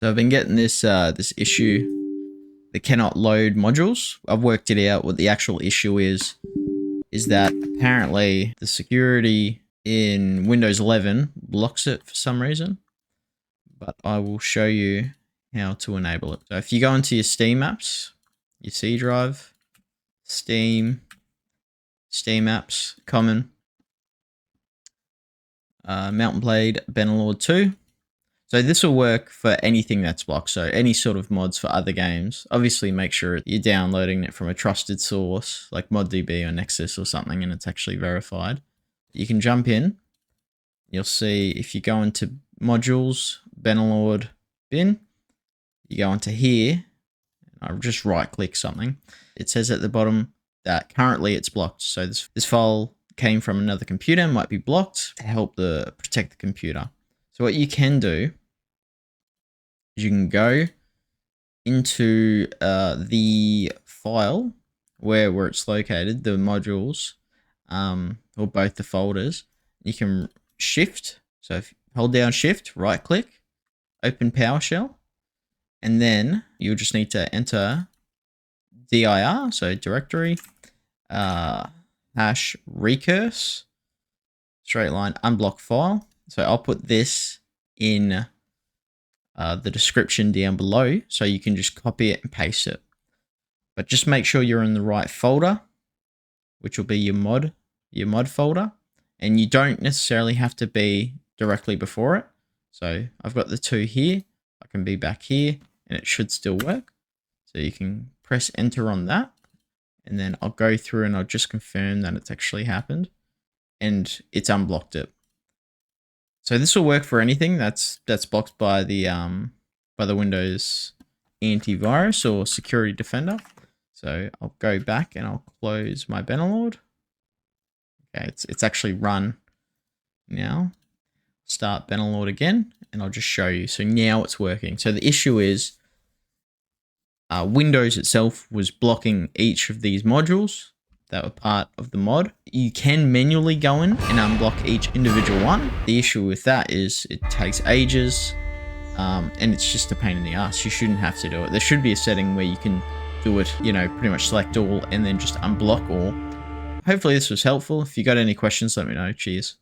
So I've been getting this this issue that cannot load modules. I've worked it out. What the actual issue is that apparently the security in Windows 11 blocks it for some reason. But I will show you how to enable it. So if you go into your Steam apps, your C drive, Steam apps, common, Mountain Blade, Bannerlord 2. So this will work for anything that's blocked. So any sort of mods for other games. Obviously make sure you're downloading it from a trusted source like ModDB or Nexus or something and it's actually verified. You can jump in. You'll see if you go into modules, Bannerlord bin, you go into here, I'll just right click something. It says at the bottom that currently it's blocked. So this file came from another computer, might be blocked to help protect the computer. So what you can do is you can go into the file where it's located, the modules, or both the folders. You can shift. So if you hold down shift, right click, open PowerShell, and then you'll just need to enter dir, so directory, hash recurse, straight line Unblock-File. So I'll put this in the description down below, so you can just copy it and paste it. But just make sure you're in the right folder, which will be your mod folder, and you don't necessarily have to be directly before it. So I've got the two here. I can be back here, and it should still work. So you can press enter on that, and then I'll go through and I'll just confirm that it's actually happened, and it's unblocked it. So this will work for anything that's blocked by the Windows antivirus or security defender. So I'll go back and I'll close my Bannerlord. Okay, it's actually run now. Start Bannerlord again, and I'll just show you. So now it's working. So the issue is Windows itself was blocking each of these modules that were part of the mod. You can manually go in and unblock each individual one. The issue with that is it takes ages, and it's just a pain in the ass. You shouldn't have to do it. There should be a setting where you can do it, you know, pretty much select all and then just unblock all. Hopefully this was helpful. If you got any questions, let me know. Cheers.